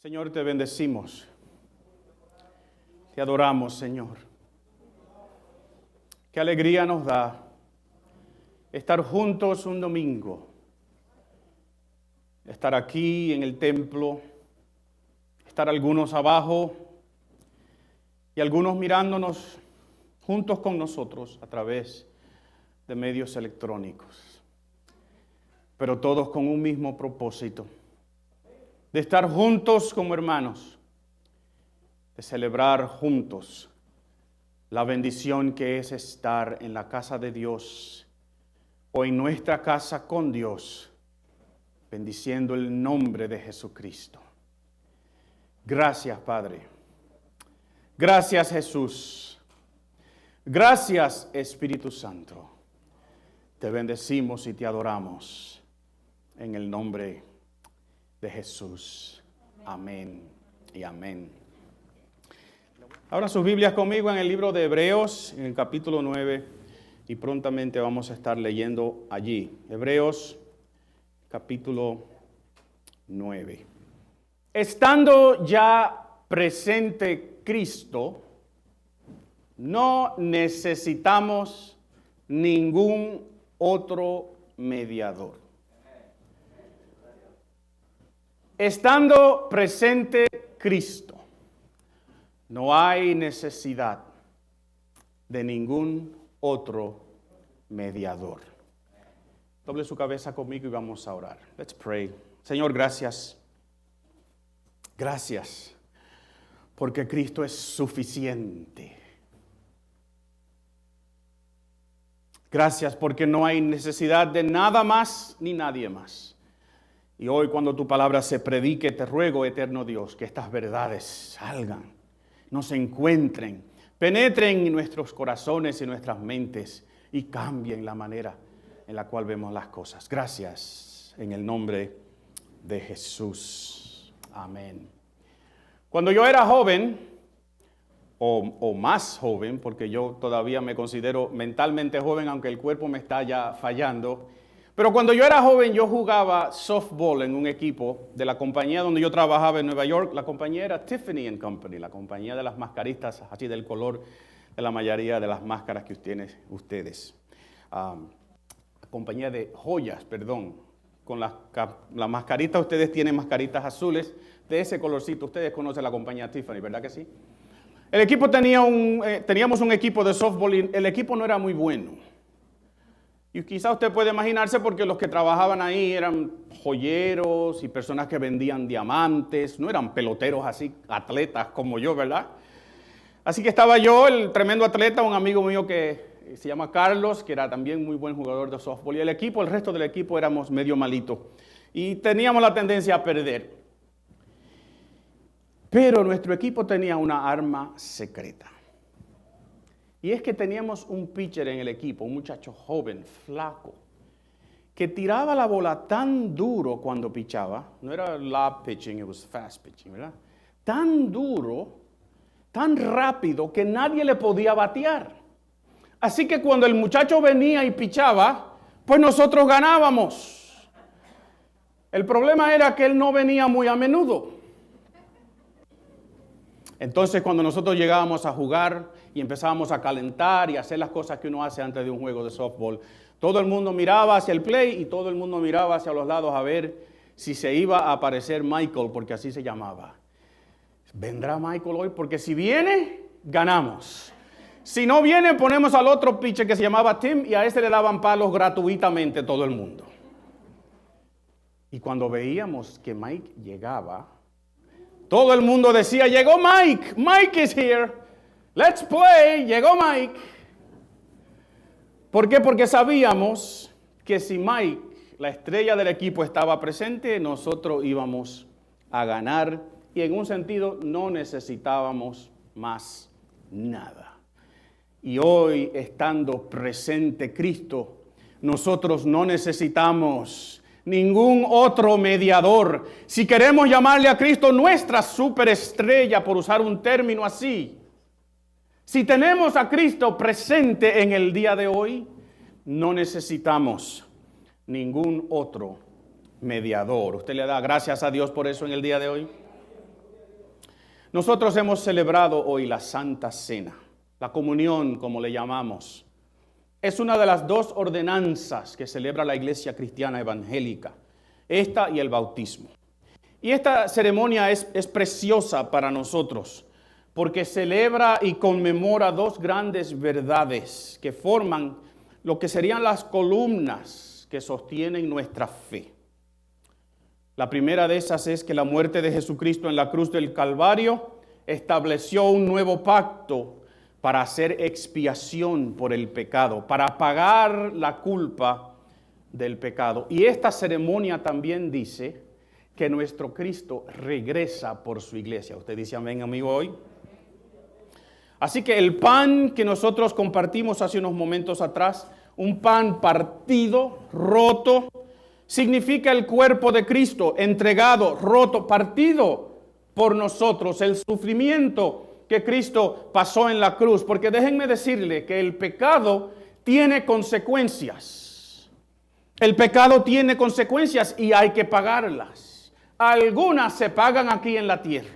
Señor, te bendecimos. Te adoramos, Señor. Qué alegría nos da estar juntos un domingo. Estar aquí en el templo. Estar algunos abajo y algunos mirándonos juntos con nosotros a través de medios electrónicos. Pero todos con un mismo propósito. De estar juntos como hermanos, de celebrar juntos la bendición que es estar en la casa de Dios o en nuestra casa con Dios, bendiciendo el nombre de Jesucristo. Gracias, Padre. Gracias, Jesús. Gracias, Espíritu Santo. Te bendecimos y te adoramos en el nombre de Jesús. Amén y amén. Ahora sus Biblias conmigo en el libro de Hebreos, en el capítulo 9, y prontamente vamos a estar leyendo allí. Hebreos, capítulo 9. Estando ya presente Cristo, no necesitamos ningún otro mediador. Estando presente Cristo, no hay necesidad de ningún otro mediador. Doble su cabeza conmigo y vamos a orar. Let's pray. Señor, gracias. Gracias, porque Cristo es suficiente. Gracias porque no hay necesidad de nada más ni nadie más. Y hoy cuando tu palabra se predique, te ruego, eterno Dios, que estas verdades salgan, nos encuentren, penetren en nuestros corazones y nuestras mentes y cambien la manera en la cual vemos las cosas. Gracias en el nombre de Jesús. Amén. Cuando yo era joven, o más joven, porque yo todavía me considero mentalmente joven, aunque el cuerpo me está ya fallando. Pero cuando yo era joven, yo jugaba softball en un equipo de la compañía donde yo trabajaba en Nueva York. La compañía era Tiffany & Company, la compañía de las mascaristas, así del color de la mayoría de las máscaras que ustedes. Compañía de joyas, perdón. Con las mascaritas, ustedes tienen mascaritas azules de ese colorcito. Ustedes conocen la compañía Tiffany, ¿verdad que sí? El equipo teníamos un equipo de softball y el equipo no era muy bueno. Y quizá usted puede imaginarse porque los que trabajaban ahí eran joyeros y personas que vendían diamantes, no eran peloteros así, atletas como yo, ¿verdad? Así que estaba yo, el tremendo atleta, un amigo mío que se llama Carlos, que era también muy buen jugador de softball, y el resto del equipo éramos medio malitos y teníamos la tendencia a perder. Pero nuestro equipo tenía una arma secreta. Y es que teníamos un pitcher en el equipo, un muchacho joven, flaco, que tiraba la bola tan duro cuando pichaba. No era lob pitching, it was fast pitching, ¿verdad? Tan duro, tan rápido que nadie le podía batear. Así que cuando el muchacho venía y pichaba, pues nosotros ganábamos. El problema era que él no venía muy a menudo. Entonces cuando nosotros llegábamos a jugar y empezábamos a calentar y hacer las cosas que uno hace antes de un juego de softball, todo el mundo miraba hacia el play y todo el mundo miraba hacia los lados a ver si se iba a aparecer Michael, porque así se llamaba. ¿Vendrá Michael hoy? Porque si viene, ganamos. Si no viene, ponemos al otro pitcher que se llamaba Tim y a ese le daban palos gratuitamente todo el mundo. Y cuando veíamos que Mike llegaba, todo el mundo decía, llegó Mike, Mike is here, let's play, llegó Mike. ¿Por qué? Porque sabíamos que si Mike, la estrella del equipo, estaba presente, nosotros íbamos a ganar y en un sentido no necesitábamos más nada. Y hoy, estando presente Cristo, nosotros no necesitamos ningún otro mediador. Si queremos llamarle a Cristo nuestra superestrella, por usar un término así, si tenemos a Cristo presente en el día de hoy, no necesitamos ningún otro mediador. ¿Usted le da gracias a Dios por eso en el día de hoy? Nosotros hemos celebrado hoy la Santa Cena, la comunión, como le llamamos. Es una de las dos ordenanzas que celebra la Iglesia Cristiana Evangélica, esta y el bautismo. Y esta ceremonia es preciosa para nosotros, porque celebra y conmemora dos grandes verdades que forman lo que serían las columnas que sostienen nuestra fe. La primera de esas es que la muerte de Jesucristo en la cruz del Calvario estableció un nuevo pacto para hacer expiación por el pecado, para pagar la culpa del pecado. Y esta ceremonia también dice que nuestro Cristo regresa por su iglesia. Usted dice amén, amigo, hoy. Así que el pan que nosotros compartimos hace unos momentos atrás, un pan partido, roto, significa el cuerpo de Cristo, entregado, roto, partido por nosotros, el sufrimiento que Cristo pasó en la cruz. Porque déjenme decirle que el pecado tiene consecuencias. El pecado tiene consecuencias y hay que pagarlas. Algunas se pagan aquí en la tierra.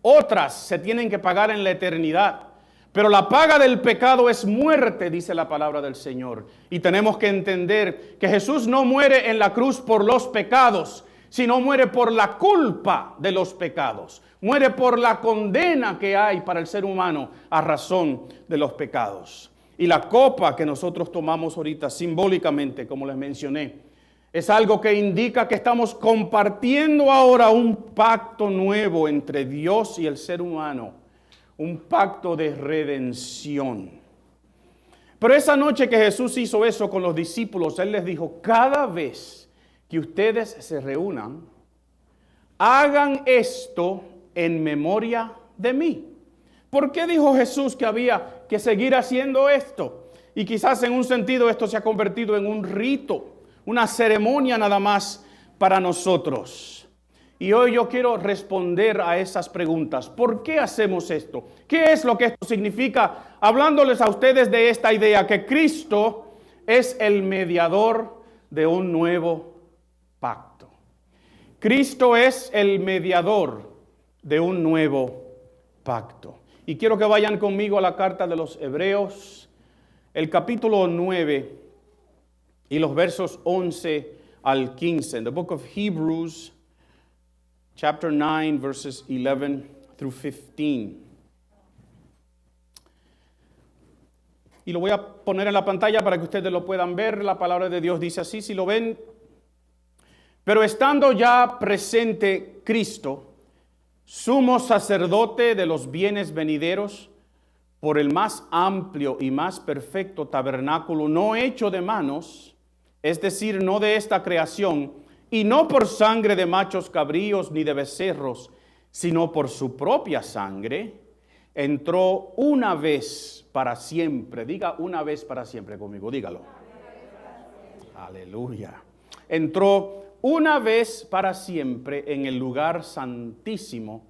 Otras se tienen que pagar en la eternidad. Pero la paga del pecado es muerte, dice la palabra del Señor. Y tenemos que entender que Jesús no muere en la cruz por los pecados, sino muere por la culpa de los pecados. Muere por la condena que hay para el ser humano a razón de los pecados. Y la copa que nosotros tomamos ahorita simbólicamente, como les mencioné, es algo que indica que estamos compartiendo ahora un pacto nuevo entre Dios y el ser humano. Un pacto de redención. Pero esa noche que Jesús hizo eso con los discípulos, Él les dijo, cada vez que ustedes se reúnan, hagan esto en memoria de mí. ¿Por qué dijo Jesús que había que seguir haciendo esto? Y quizás en un sentido esto se ha convertido en un rito, una ceremonia nada más para nosotros. Y hoy yo quiero responder a esas preguntas. ¿Por qué hacemos esto? ¿Qué es lo que esto significa? Hablándoles a ustedes de esta idea que Cristo es el mediador de un nuevo pacto. Cristo es el mediador de un nuevo pacto. Y quiero que vayan conmigo a la carta de los Hebreos, el capítulo 9 y los versos 11 al 15. The book of Hebrews, chapter 9, verses 11 through 15. Y lo voy a poner en la pantalla para que ustedes lo puedan ver. La palabra de Dios dice así, si lo ven. Pero estando ya presente Cristo, sumo sacerdote de los bienes venideros, por el más amplio y más perfecto tabernáculo, no hecho de manos, es decir, no de esta creación, y no por sangre de machos cabríos ni de becerros, sino por su propia sangre, entró una vez para siempre. Diga una vez para siempre conmigo, dígalo. Aleluya. Entró una vez para siempre en el lugar santísimo,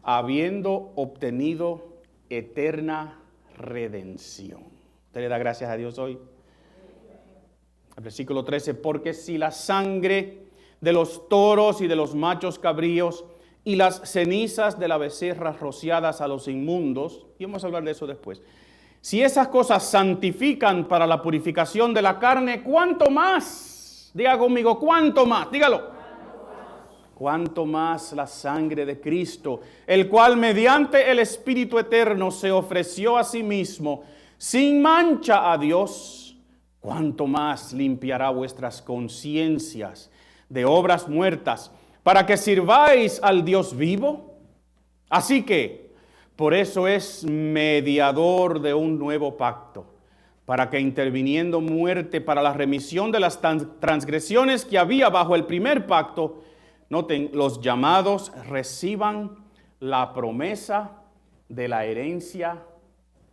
habiendo obtenido eterna redención. ¿Usted le da gracias a Dios hoy? El versículo 13, porque si la sangre de los toros y de los machos cabríos y las cenizas de la becerra rociadas a los inmundos, y vamos a hablar de eso después, si esas cosas santifican para la purificación de la carne, ¿cuánto más? Diga conmigo, ¿cuánto más? Dígalo. ¿Cuánto más la sangre de Cristo, el cual mediante el Espíritu Eterno se ofreció a sí mismo sin mancha a Dios? ¿Cuánto más limpiará vuestras conciencias de obras muertas, para que sirváis al Dios vivo? Así que, por eso es mediador de un nuevo pacto, para que interviniendo muerte para la remisión de las transgresiones que había bajo el primer pacto, noten, los llamados reciban la promesa de la herencia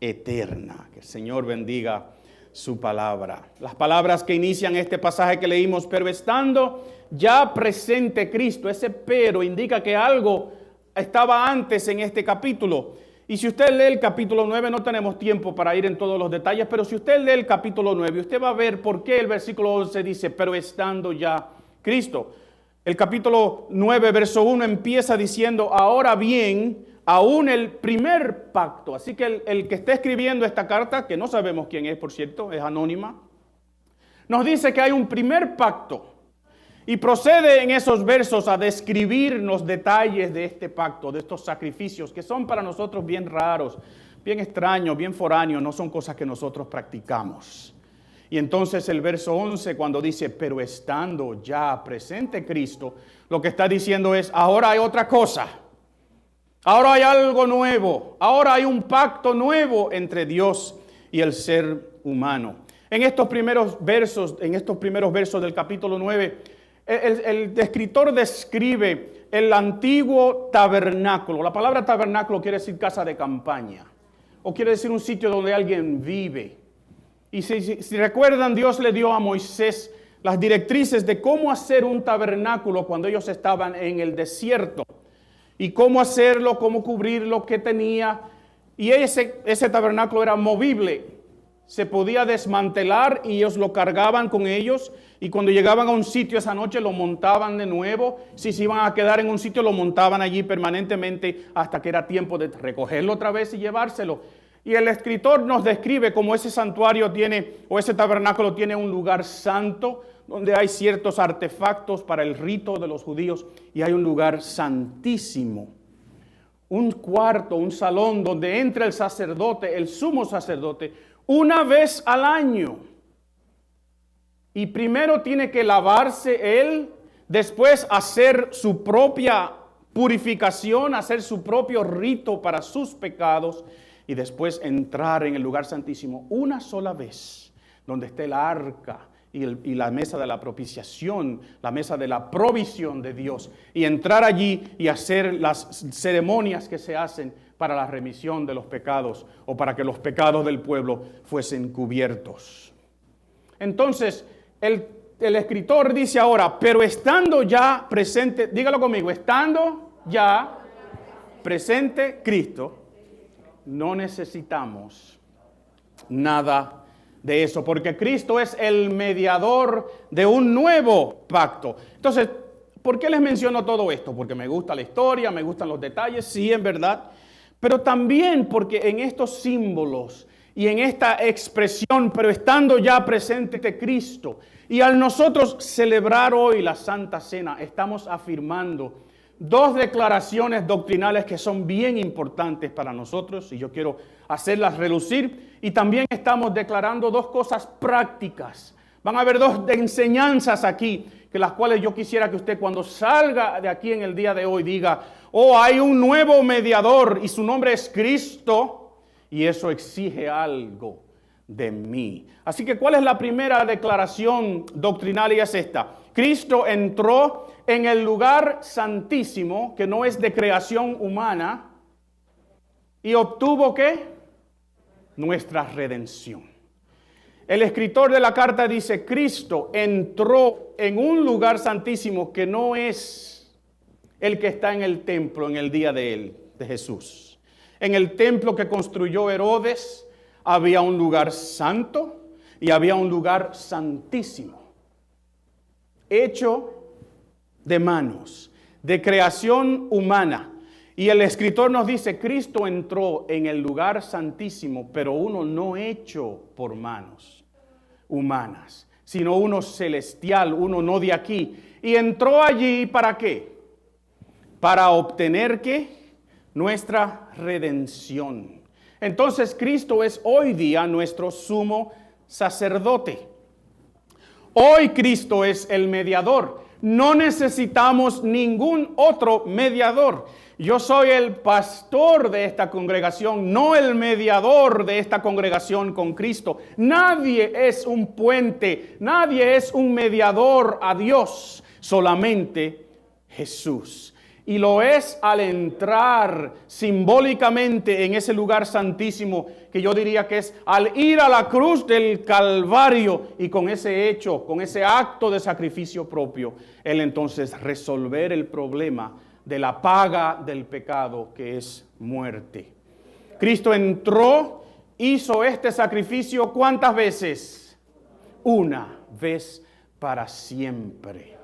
eterna. Que el Señor bendiga su palabra. Las palabras que inician este pasaje que leímos, pero estando ya presente Cristo, ese pero indica que algo estaba antes en este capítulo. Y si usted lee el capítulo 9, no tenemos tiempo para ir en todos los detalles, pero si usted lee el capítulo 9, usted va a ver por qué el versículo 11 dice, pero estando ya Cristo. El capítulo 9, verso 1 empieza diciendo, ahora bien, aún el primer pacto. Así que el que está escribiendo esta carta, que no sabemos quién es, por cierto, es anónima, nos dice que hay un primer pacto. Y procede en esos versos a describirnos detalles de este pacto, de estos sacrificios, que son para nosotros bien raros, bien extraños, bien foráneos, no son cosas que nosotros practicamos. Y entonces el verso 11 cuando dice, pero estando ya presente Cristo, lo que está diciendo es, ahora hay otra cosa. Ahora hay algo nuevo. Ahora hay un pacto nuevo entre Dios y el ser humano. En estos primeros versos del capítulo 9, el escritor describe el antiguo tabernáculo. La palabra tabernáculo quiere decir casa de campaña. O quiere decir un sitio donde alguien vive. Y si recuerdan, Dios le dio a Moisés las directrices de cómo hacer un tabernáculo cuando ellos estaban en el desierto. Y cómo hacerlo, cómo cubrirlo, qué tenía. Y ese tabernáculo era movible. Se podía desmantelar y ellos lo cargaban con ellos. Y cuando llegaban a un sitio esa noche lo montaban de nuevo. Si se iban a quedar en un sitio lo montaban allí permanentemente hasta que era tiempo de recogerlo otra vez y llevárselo. Y el escritor nos describe cómo ese santuario tiene, o ese tabernáculo tiene un lugar santo, donde hay ciertos artefactos para el rito de los judíos, y hay un lugar santísimo. Un cuarto, un salón donde entra el sacerdote, el sumo sacerdote, una vez al año. Y primero tiene que lavarse él, después hacer su propia purificación, hacer su propio rito para sus pecados, y después entrar en el lugar santísimo una sola vez, donde esté el arca y la mesa de la propiciación, la mesa de la provisión de Dios, y entrar allí y hacer las ceremonias que se hacen para la remisión de los pecados o para que los pecados del pueblo fuesen cubiertos. Entonces, el escritor dice ahora, pero estando ya presente, dígalo conmigo, estando ya presente Cristo, no necesitamos nada de eso, porque Cristo es el mediador de un nuevo pacto. Entonces, ¿por qué les menciono todo esto? Porque me gusta la historia, me gustan los detalles, sí, en verdad, pero también porque en estos símbolos y en esta expresión, pero estando ya presente Cristo, y al nosotros celebrar hoy la Santa Cena, estamos afirmando dos declaraciones doctrinales que son bien importantes para nosotros y yo quiero hacerlas relucir, y también estamos declarando dos cosas prácticas. Van a haber dos enseñanzas aquí, que las cuales yo quisiera que usted cuando salga de aquí en el día de hoy diga, oh, hay un nuevo mediador y su nombre es Cristo y eso exige algo de mí. Así que, ¿cuál es la primera declaración doctrinal? Y es esta: Cristo entró en el lugar santísimo, que no es de creación humana, y obtuvo ¿qué? Nuestra redención. El escritor de la carta dice, Cristo entró en un lugar santísimo que no es el que está en el templo en el día de Jesús. En el templo que construyó Herodes había un lugar santo y había un lugar santísimo, hecho de manos, de creación humana. Y el escritor nos dice, Cristo entró en el lugar santísimo, pero uno no hecho por manos humanas, sino uno celestial, uno no de aquí. Y entró allí, ¿para qué? Para obtener, ¿qué? Nuestra redención. Entonces Cristo es hoy día nuestro sumo sacerdote. Hoy Cristo es el mediador. No necesitamos ningún otro mediador. Yo soy el pastor de esta congregación, no el mediador de esta congregación con Cristo. Nadie es un puente, nadie es un mediador a Dios, solamente Jesús. Y lo es al entrar simbólicamente en ese lugar santísimo, que yo diría que es al ir a la cruz del Calvario y con ese hecho, con ese acto de sacrificio propio, Él entonces resolver el problema de la paga del pecado, que es muerte. Cristo entró, hizo este sacrificio, ¿cuántas veces? Una vez para siempre.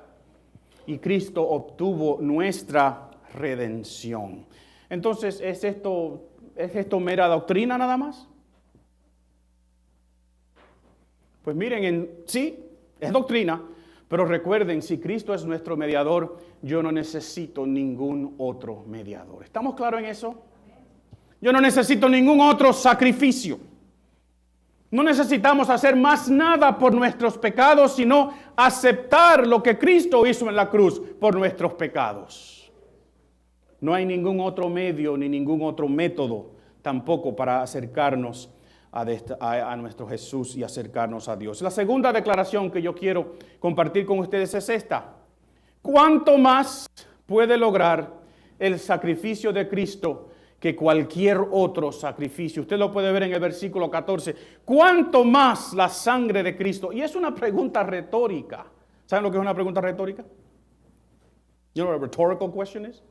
y Cristo obtuvo nuestra redención. Entonces, ¿es esto mera doctrina nada más? Pues miren, sí, es doctrina, pero recuerden, si Cristo es nuestro mediador, yo no necesito ningún otro mediador. ¿Estamos claros en eso? Yo no necesito ningún otro sacrificio. No necesitamos hacer más nada por nuestros pecados, sino aceptar lo que Cristo hizo en la cruz por nuestros pecados. No hay ningún otro medio ni ningún otro método tampoco para acercarnos a nuestro Jesús y acercarnos a Dios. La segunda declaración que yo quiero compartir con ustedes es esta. ¿Cuánto más puede lograr el sacrificio de Cristo que cualquier otro sacrificio? Usted lo puede ver en el versículo 14. ¿Cuánto más la sangre de Cristo? Y es una pregunta retórica. ¿Saben lo que es una pregunta retórica? You know what a rhetorical question is?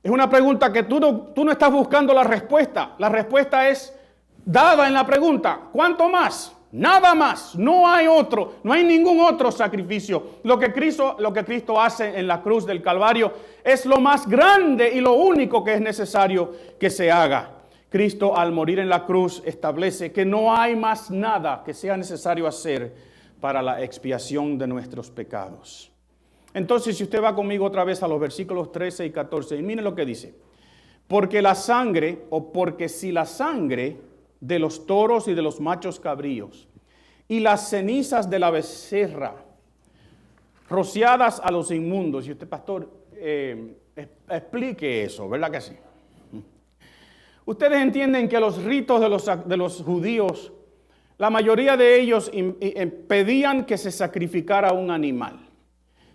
Es una pregunta que tú no estás buscando la respuesta. La respuesta es dada en la pregunta. ¿Cuánto más? Nada más. No hay otro. No hay ningún otro sacrificio. Lo que Cristo hace en la cruz del Calvario es lo más grande y lo único que es necesario que se haga. Cristo, al morir en la cruz, establece que no hay más nada que sea necesario hacer para la expiación de nuestros pecados. Entonces, si usted va conmigo otra vez a los versículos 13 y 14, y mire lo que dice. Porque si la sangre de los toros y de los machos cabríos y las cenizas de la becerra rociadas a los inmundos, y usted, pastor, explique eso, ¿verdad que sí? Ustedes entienden que los ritos de los judíos, la mayoría de ellos pedían que se sacrificara un animal.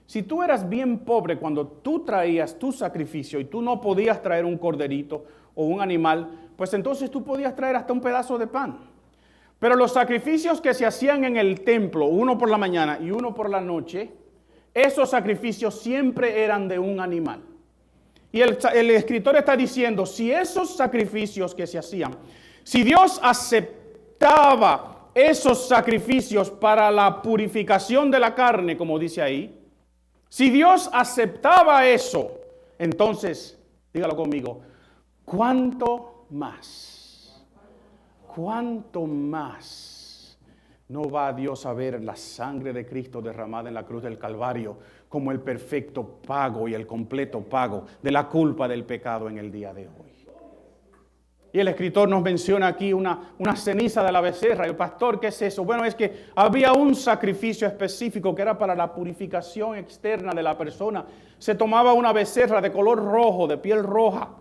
Si tú eras bien pobre cuando tú traías tu sacrificio y tú no podías traer un corderito o un animal, pues entonces tú podías traer hasta un pedazo de pan. Pero los sacrificios que se hacían en el templo, uno por la mañana y uno por la noche, esos sacrificios siempre eran de un animal. Y el escritor está diciendo, si esos sacrificios que se hacían, si Dios aceptaba esos sacrificios para la purificación de la carne, como dice ahí, si Dios aceptaba eso, entonces, dígalo conmigo, ¿cuánto más no va Dios a ver la sangre de Cristo derramada en la cruz del Calvario como el perfecto pago y el completo pago de la culpa del pecado en el día de hoy? Y el escritor nos menciona aquí una ceniza de la becerra. El pastor, ¿qué es eso? Bueno, es que había un sacrificio específico que era para la purificación externa de la persona. Se tomaba una becerra de color rojo, de piel roja.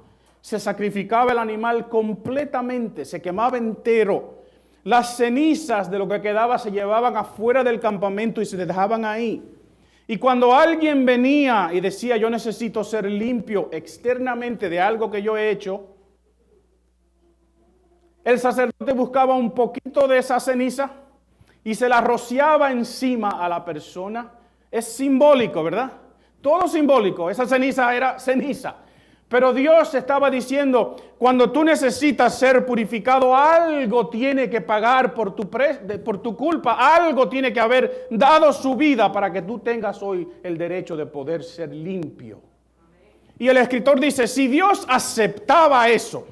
Se sacrificaba el animal completamente, se quemaba entero. Las cenizas de lo que quedaba se llevaban afuera del campamento y se dejaban ahí. Y cuando alguien venía y decía, yo necesito ser limpio externamente de algo que yo he hecho, el sacerdote buscaba un poquito de esa ceniza y se la rociaba encima a la persona. Es simbólico, ¿verdad? Todo simbólico. Esa ceniza era ceniza. Pero Dios estaba diciendo, cuando tú necesitas ser purificado, algo tiene que pagar por tu culpa. Algo tiene que haber dado su vida para que tú tengas hoy el derecho de poder ser limpio. Y el escritor dice, si Dios aceptaba eso,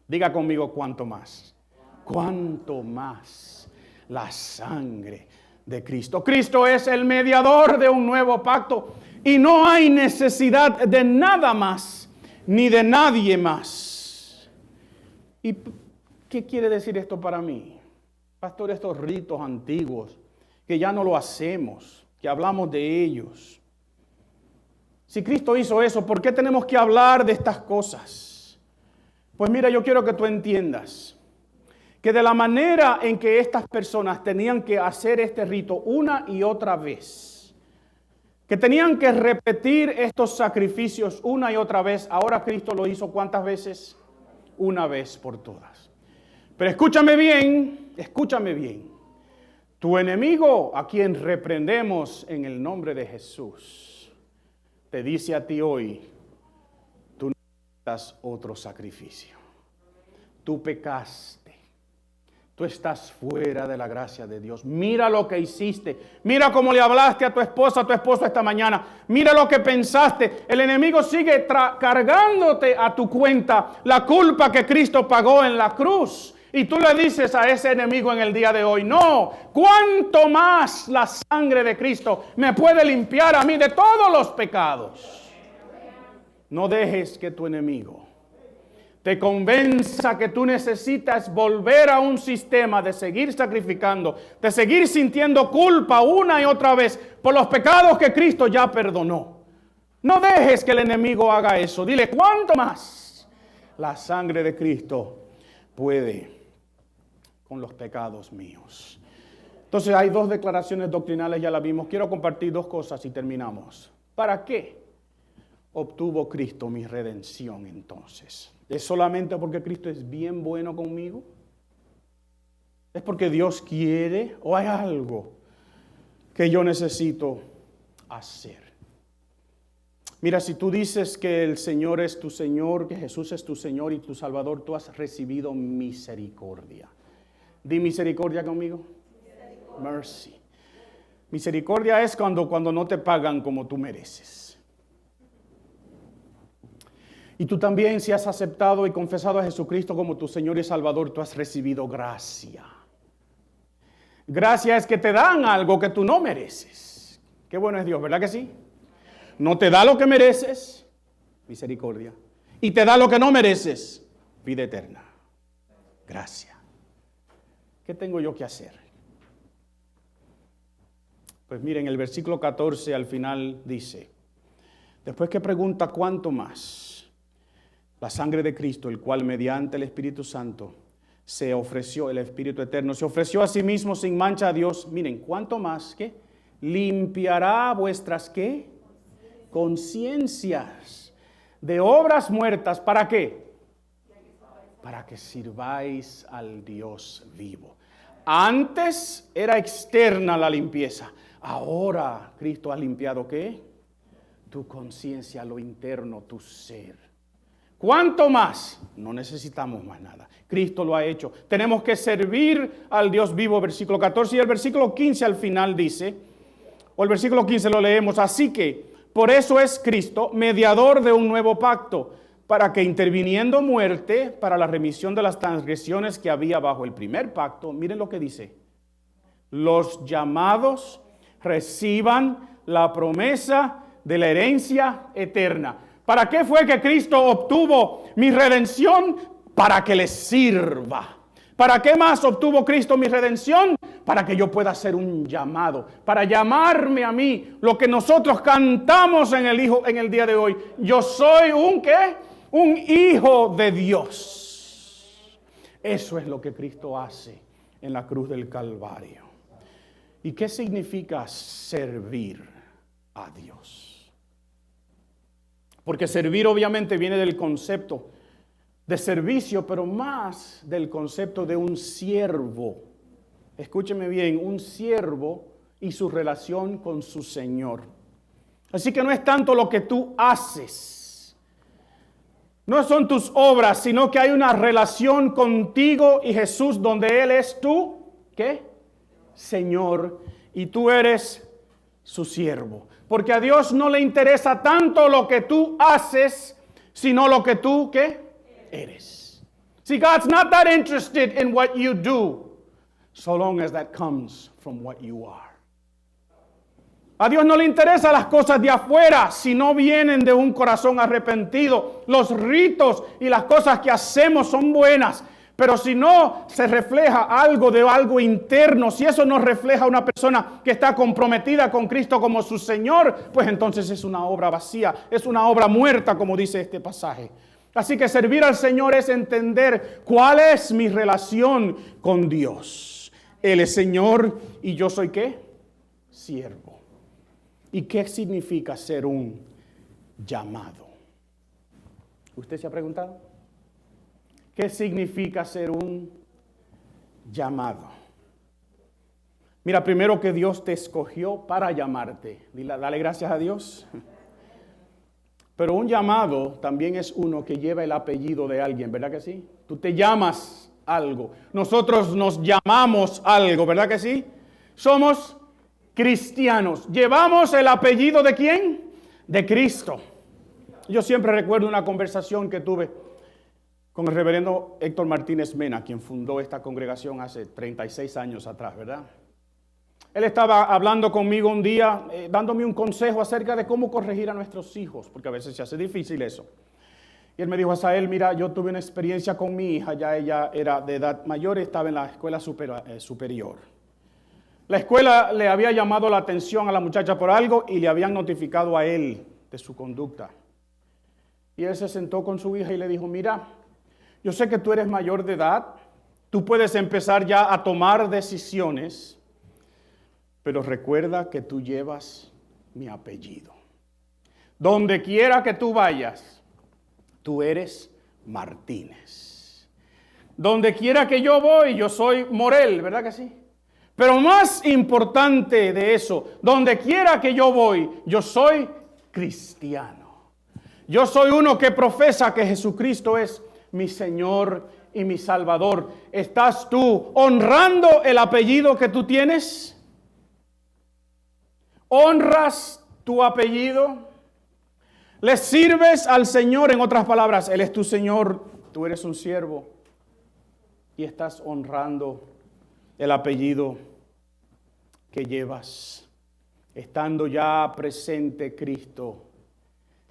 diga conmigo, ¿cuánto más? ¿Cuánto más la sangre de Cristo? Cristo es el mediador de un nuevo pacto y no hay necesidad de nada más ni de nadie más. ¿Y qué quiere decir esto para mí? Pastor, estos ritos antiguos que ya no lo hacemos, que hablamos de ellos. Si Cristo hizo eso, ¿por qué tenemos que hablar de estas cosas? Pues mira, yo quiero que tú entiendas que de la manera en que estas personas tenían que hacer este rito una y otra vez, que tenían que repetir estos sacrificios una y otra vez, ahora Cristo lo hizo ¿cuántas veces? Una vez por todas. Pero escúchame bien. Tu enemigo, a quien reprendemos en el nombre de Jesús, te dice a ti hoy, otro sacrificio. Tú pecaste. tú estás fuera de la gracia de Dios. Mira lo que hiciste. Mira cómo le hablaste a tu esposa, a tu esposo esta mañana. Mira lo que pensaste. El enemigo sigue cargándote a tu cuenta la culpa que Cristo pagó en la cruz. Y tú le dices a ese enemigo en el día de hoy, no, ¿cuánto más la sangre de Cristo me puede limpiar a mí de todos los pecados? No dejes que tu enemigo te convenza que tú necesitas volver a un sistema de seguir sacrificando, de seguir sintiendo culpa una y otra vez por los pecados que Cristo ya perdonó. No dejes que el enemigo haga eso. Dile, ¿cuánto más la sangre de Cristo puede con los pecados míos? Entonces hay dos declaraciones doctrinales, ya las vimos. Quiero compartir dos cosas y terminamos. ¿Para qué obtuvo Cristo mi redención entonces? ¿Es solamente porque Cristo es bien bueno conmigo? ¿Es porque Dios quiere? ¿O hay algo que yo necesito hacer? Mira, si tú dices que el Señor es tu Señor, que Jesús es tu Señor y tu Salvador, tú has recibido misericordia. Di misericordia conmigo. Mercy. Misericordia es cuando no te pagan como tú mereces. Y tú también, si has aceptado y confesado a Jesucristo como tu Señor y Salvador, tú has recibido gracia. Gracia es que te dan algo que tú no mereces. Qué bueno es Dios, ¿verdad que sí? No te da lo que mereces, misericordia. Y te da lo que no mereces, vida eterna. Gracia. ¿Qué tengo yo que hacer? Pues miren, el versículo 14 al final dice, después que pregunta cuánto más, la sangre de Cristo, el cual mediante el Espíritu Santo se ofreció, el Espíritu Eterno, se ofreció a sí mismo sin mancha a Dios. Miren, ¿cuánto más? ¿Qué? Limpiará vuestras, ¿qué? Conciencias de obras muertas. ¿Para qué? Para que sirváis al Dios vivo. Antes era externa la limpieza. Ahora Cristo ha limpiado, ¿qué? Tu conciencia, lo interno, tu ser. ¿Cuánto más? No necesitamos más nada. Cristo lo ha hecho. Tenemos que servir al Dios vivo, versículo 14. Y el versículo 15 al final dice, o el versículo 15 lo leemos, así que por eso es Cristo mediador de un nuevo pacto, para que interviniendo muerte para la remisión de las transgresiones que había bajo el primer pacto, miren lo que dice, los llamados reciban la promesa de la herencia eterna. ¿Para qué fue que Cristo obtuvo mi redención? Para que les sirva. ¿Para qué más obtuvo Cristo mi redención? Para que yo pueda hacer un llamado, para llamarme a mí, lo que nosotros cantamos en el día de hoy. Yo soy un ¿qué? Un hijo de Dios. Eso es lo que Cristo hace en la cruz del Calvario. ¿Y qué significa servir a Dios? Porque servir obviamente viene del concepto de servicio, pero más del concepto de un siervo. Escúcheme bien, un siervo y su relación con su Señor. Así que no es tanto lo que tú haces, no son tus obras, sino que hay una relación contigo y Jesús donde Él es tu, ¿qué? Señor, y tú eres su siervo. Porque a Dios no le interesa tanto lo que tú haces, sino lo que tú, ¿qué? Eres. See, God's not that interested in what you do, so long as that comes from what you are. A Dios no le interesan las cosas de afuera, si no vienen de un corazón arrepentido. Los ritos y las cosas que hacemos son buenas, pero si no se refleja algo de algo interno, si eso no refleja a una persona que está comprometida con Cristo como su Señor, pues entonces es una obra vacía, es una obra muerta, como dice este pasaje. Así que servir al Señor es entender cuál es mi relación con Dios. Él es Señor y yo soy ¿qué? Siervo. ¿Y qué significa ser un llamado? ¿Usted se ha preguntado? ¿Qué significa ser un llamado? Mira, primero que Dios te escogió para llamarte. Dale gracias a Dios. Pero un llamado también es uno que lleva el apellido de alguien, ¿verdad que sí? Tú te llamas algo. Nosotros nos llamamos algo, ¿verdad que sí? Somos cristianos. ¿Llevamos el apellido de quién? De Cristo. Yo siempre recuerdo una conversación que tuve con el reverendo Héctor Martínez Mena, quien fundó esta congregación hace 36 años atrás, ¿verdad? Él estaba hablando conmigo un día, dándome un consejo acerca de cómo corregir a nuestros hijos, porque a veces se hace difícil eso. Y él me dijo, Asael, mira, yo tuve una experiencia con mi hija, ya ella era de edad mayor, estaba en la escuela superior. La escuela le había llamado la atención a la muchacha por algo y le habían notificado a él de su conducta. Y él se sentó con su hija y le dijo, mira, yo sé que tú eres mayor de edad, tú puedes empezar ya a tomar decisiones, pero recuerda que tú llevas mi apellido. Donde quiera que tú vayas, tú eres Martínez. Donde quiera que yo voy, yo soy Morel, ¿verdad que sí? Pero más importante de eso, donde quiera que yo voy, yo soy cristiano. Yo soy uno que profesa que Jesucristo es mi Señor y mi Salvador. ¿Estás tú honrando el apellido que tú tienes? ¿Honras tu apellido? ¿Le sirves al Señor? En otras palabras, Él es tu Señor, tú eres un siervo y estás honrando el apellido que llevas. Estando ya presente Cristo,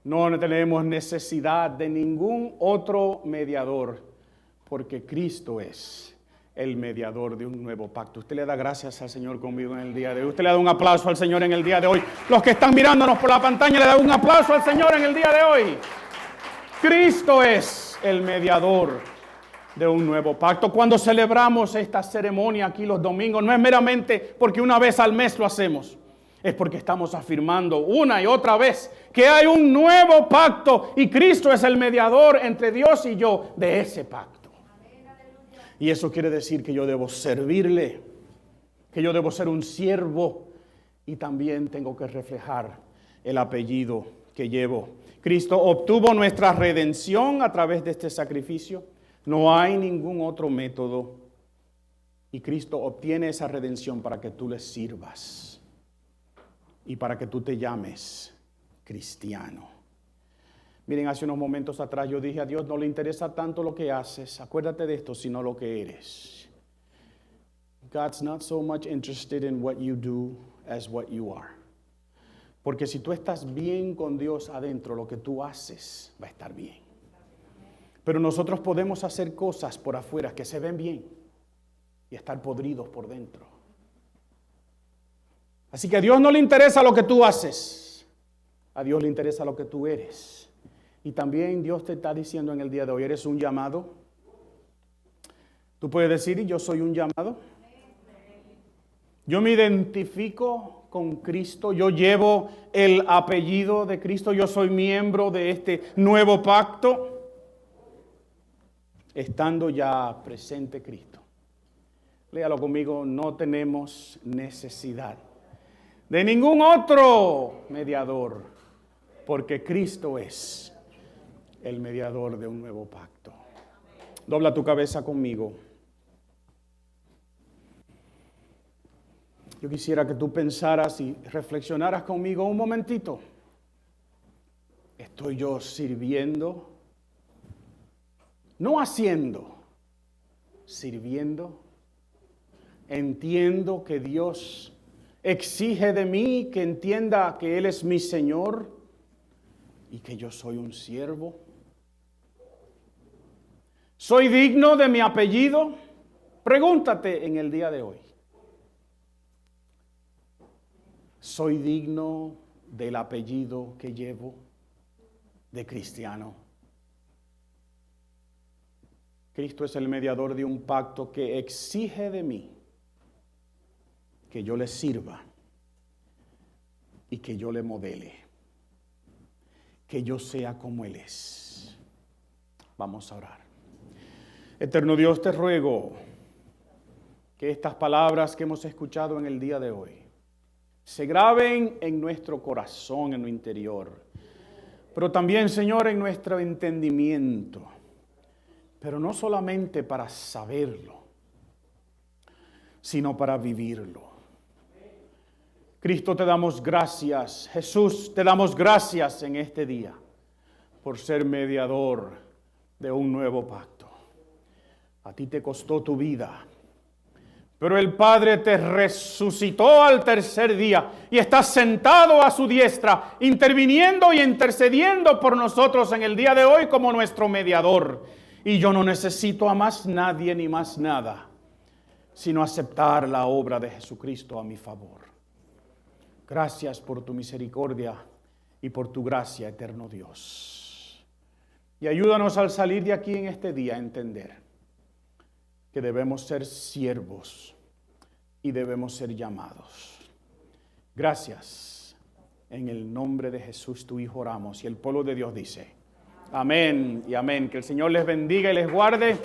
no tenemos necesidad de ningún otro mediador, porque Cristo es el mediador de un nuevo pacto. Usted le da gracias al Señor conmigo en el día de hoy. Usted le da un aplauso al Señor en el día de hoy. Los que están mirándonos por la pantalla le dan un aplauso al Señor en el día de hoy. Cristo es el mediador de un nuevo pacto. Cuando celebramos esta ceremonia aquí los domingos, no es meramente porque una vez al mes lo hacemos. Es porque estamos afirmando una y otra vez que hay un nuevo pacto y Cristo es el mediador entre Dios y yo de ese pacto. Y eso quiere decir que yo debo servirle, que yo debo ser un siervo y también tengo que reflejar el apellido que llevo. Cristo obtuvo nuestra redención a través de este sacrificio. No hay ningún otro método. Y Cristo obtiene esa redención para que tú le sirvas y para que tú te llames cristiano. Miren, hace unos momentos atrás yo dije, a Dios no le interesa tanto lo que haces, acuérdate de esto, sino lo que eres. God's not so much interested in what you do as what you are. Porque si tú estás bien con Dios adentro, lo que tú haces va a estar bien. Pero nosotros podemos hacer cosas por afuera que se ven bien y estar podridos por dentro. Así que a Dios no le interesa lo que tú haces, a Dios le interesa lo que tú eres. Y también Dios te está diciendo en el día de hoy, ¿eres un llamado? Tú puedes decir, yo soy un llamado. Yo me identifico con Cristo, yo llevo el apellido de Cristo, yo soy miembro de este nuevo pacto, estando ya presente Cristo. Léalo conmigo, no tenemos necesidad de ningún otro mediador, porque Cristo es el mediador de un nuevo pacto. Dobla tu cabeza conmigo. Yo quisiera que tú pensaras y reflexionaras conmigo un momentito. ¿Estoy yo sirviendo? No haciendo, sirviendo. Entiendo que Dios exige de mí que entienda que Él es mi Señor y que yo soy un siervo. ¿Soy digno de mi apellido? Pregúntate en el día de hoy. ¿Soy digno del apellido que llevo de cristiano? Cristo es el mediador de un pacto que exige de mí que yo le sirva y que yo le modele, que yo sea como Él es. Vamos a orar. Eterno Dios, te ruego que estas palabras que hemos escuchado en el día de hoy se graben en nuestro corazón, en lo interior, pero también, Señor, en nuestro entendimiento. pero no solamente para saberlo, sino para vivirlo. Cristo, te damos gracias. Jesús, te damos gracias en este día por ser mediador de un nuevo pacto. A ti te costó tu vida, pero el Padre te resucitó al tercer día y estás sentado a su diestra, interviniendo y intercediendo por nosotros en el día de hoy como nuestro mediador. Y yo no necesito a más nadie ni más nada, sino aceptar la obra de Jesucristo a mi favor. Gracias por tu misericordia y por tu gracia, eterno Dios. Y ayúdanos al salir de aquí en este día a entender que debemos ser siervos y debemos ser llamados. Gracias. En el nombre de Jesús, tu Hijo, oramos. Y el pueblo de Dios dice: amén y amén. Que el Señor les bendiga y les guarde.